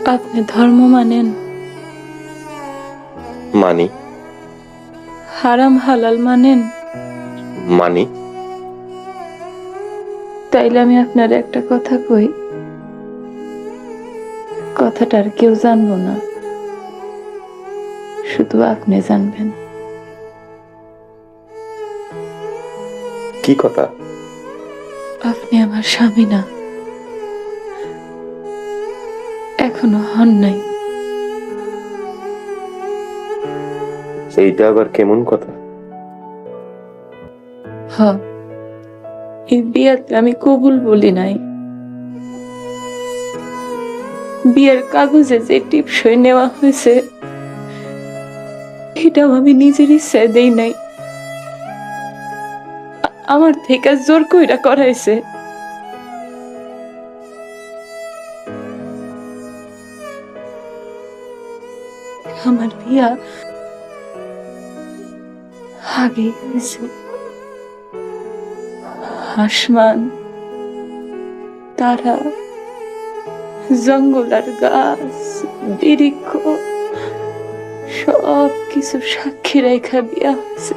আপনি ধর্ম মানেন? মানি। হারাম হালাল মানেন? মানি। তাইলে আমি আপনার একটা কথা কই, কথাটা আর কেউ জানবো না, শুধু আপনি জানবেন। কি কথা? আপনি আমার স্বামী না, এখনো হন নাই। এইটা আবার কেমন কথা? হ, এই বিয়াতে আমি কবুল বলি নাই। বিয়ের কাগজে যে টিপসই নেওয়া হয়েছে এটাও আমি নিজের ইচ্ছায় দেই নাই, আমার থেকে জোর কইরা করাইছে। আমার বিয়া আগে হয়েছে। আসমান, তারা, জঙ্গল আর গাছ, বৃক্ষ সব কিছু সাক্ষী রেখা বিয়া হয়েছে।